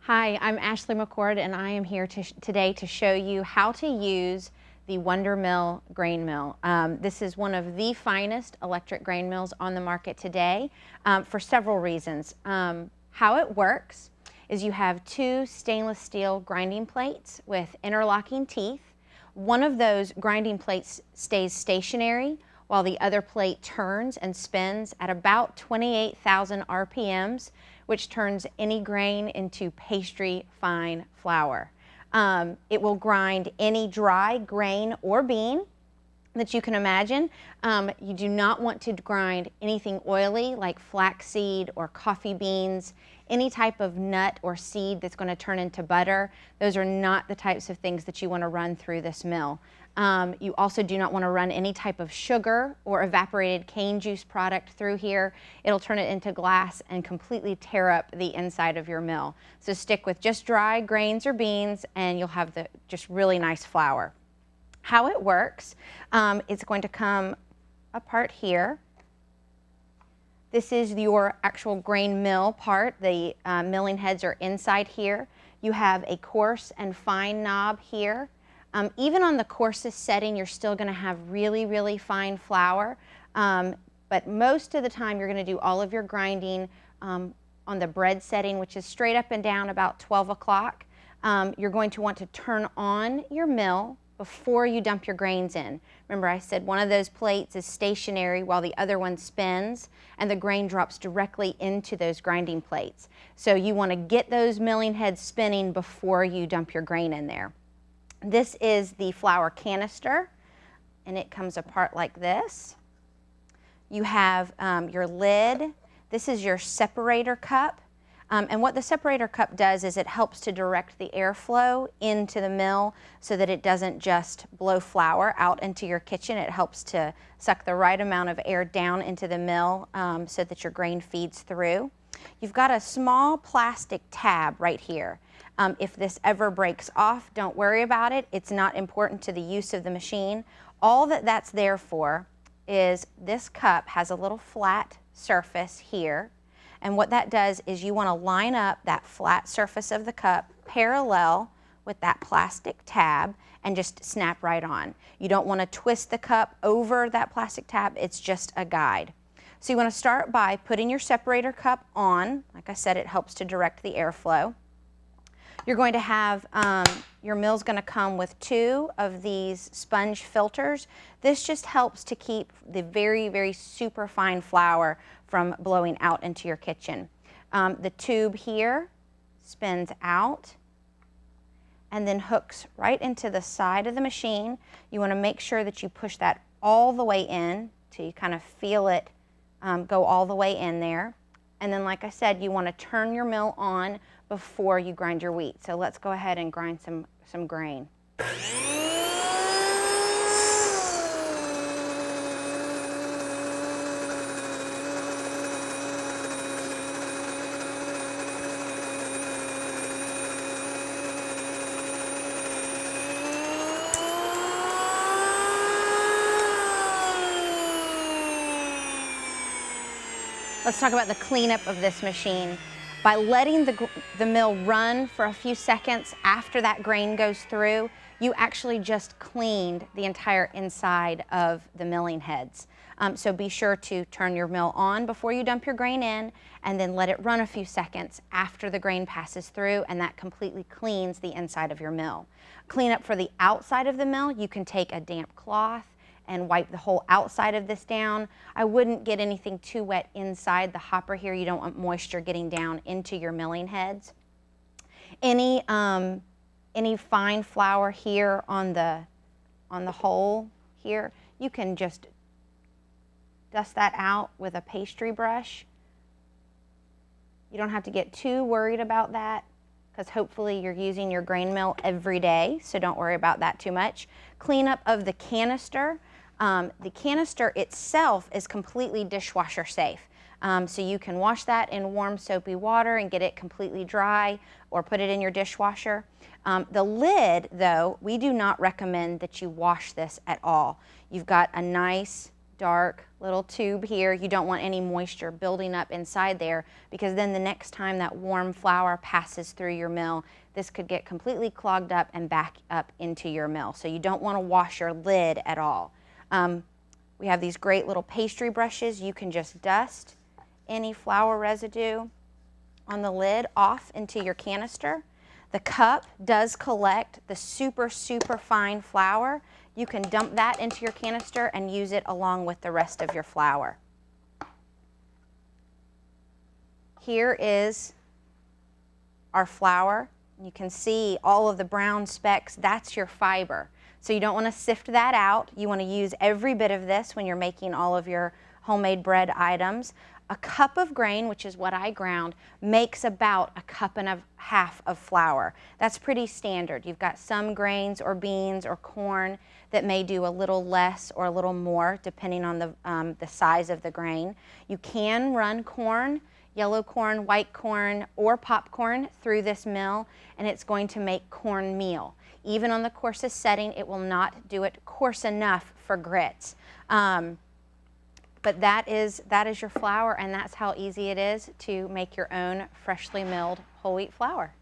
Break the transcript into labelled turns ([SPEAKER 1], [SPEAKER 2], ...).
[SPEAKER 1] Hi, I'm Ashley McCord, and I am here today to show you how to use the WonderMill grain mill. This is one of the finest electric grain mills on the market today for several reasons. How it works is you have two stainless steel grinding plates with interlocking teeth. One of those grinding plates stays stationary while the other plate turns and spins at about 28,000 RPMs, which turns any grain into pastry fine flour. It will grind any dry grain or bean that you can imagine. You do not want to grind anything oily like flaxseed or coffee beans, any type of nut or seed that's going to turn into butter. Those are not the types of things that you want to run through this mill. You also do not want to run any type of sugar or evaporated cane juice product through here. It'll turn it into glass and completely tear up the inside of your mill. So stick with just dry grains or beans and you'll have the just really nice flour. How it works, it's going to come apart here. This is your actual grain mill part. The milling heads are inside here. You have a coarse and fine knob here. Even on the coarsest setting, you're still going to have really, really fine flour. But most of the time, you're going to do all of your grinding on the bread setting, which is straight up and down about 12 o'clock. You're going to want to turn on your mill before you dump your grains in. Remember, I said one of those plates is stationary while the other one spins, and the grain drops directly into those grinding plates. So you want to get those milling heads spinning before you dump your grain in there. This is the flour canister, and it comes apart like this. You have your lid. This is your separator cup. And what the separator cup does is it helps to direct the airflow into the mill so that it doesn't just blow flour out into your kitchen. It helps to suck the right amount of air down into the mill so that your grain feeds through. You've got a small plastic tab right here. If this ever breaks off, don't worry about it. It's not important to the use of the machine. All that that's there for is this cup has a little flat surface here. And what that does is you want to line up that flat surface of the cup parallel with that plastic tab and just snap right on. You don't want to twist the cup over that plastic tab. It's just a guide. So you want to start by putting your separator cup on. Like I said, it helps to direct the airflow. You're going to have, your mill's going to come with two of these sponge filters. This just helps to keep the very, very super fine flour from blowing out into your kitchen. The tube here spins out and then hooks right into the side of the machine. You want to make sure that you push that all the way in till you kind of feel it go all the way in there. And then, like I said, you want to turn your mill on before you grind your wheat. So let's go ahead and grind some grain. Let's talk about the cleanup of this machine. By letting the mill run for a few seconds after that grain goes through, you actually just cleaned the entire inside of the milling heads. So be sure to turn your mill on before you dump your grain in, and then let it run a few seconds after the grain passes through, and that completely cleans the inside of your mill. Cleanup for the outside of the mill, you can take a damp cloth and wipe the whole outside of this down. I wouldn't get anything too wet inside the hopper here. You don't want moisture getting down into your milling heads. Any fine flour here on the hole here, you can just dust that out with a pastry brush. You don't have to get too worried about that because hopefully you're using your grain mill every day, so don't worry about that too much. Cleanup of the canister. The canister itself is completely dishwasher safe. So you can wash that in warm soapy water and get it completely dry, or put it in your dishwasher. The lid, though, we do not recommend that you wash this at all. You've got a nice dark little tube here. You don't want any moisture building up inside there, because then the next time that warm flour passes through your mill, this could get completely clogged up and back up into your mill. So you don't want to wash your lid at all. We have these great little pastry brushes. You can just dust any flour residue on the lid off into your canister. The cup does collect the super, super fine flour. You can dump that into your canister and use it along with the rest of your flour. Here is our flour. You can see all of the brown specks. That's your fiber. So you don't want to sift that out. You want to use every bit of this when you're making all of your homemade bread items. A cup of grain, which is what I ground, makes about a cup and a half of flour. That's pretty standard. You've got some grains or beans or corn that may do a little less or a little more depending on the size of the grain. You can run corn, yellow corn, white corn, or popcorn through this mill, and it's going to make cornmeal. Even on the coarsest setting, it will not do it coarse enough for grits. But that is your flour, and that's how easy it is to make your own freshly milled whole wheat flour.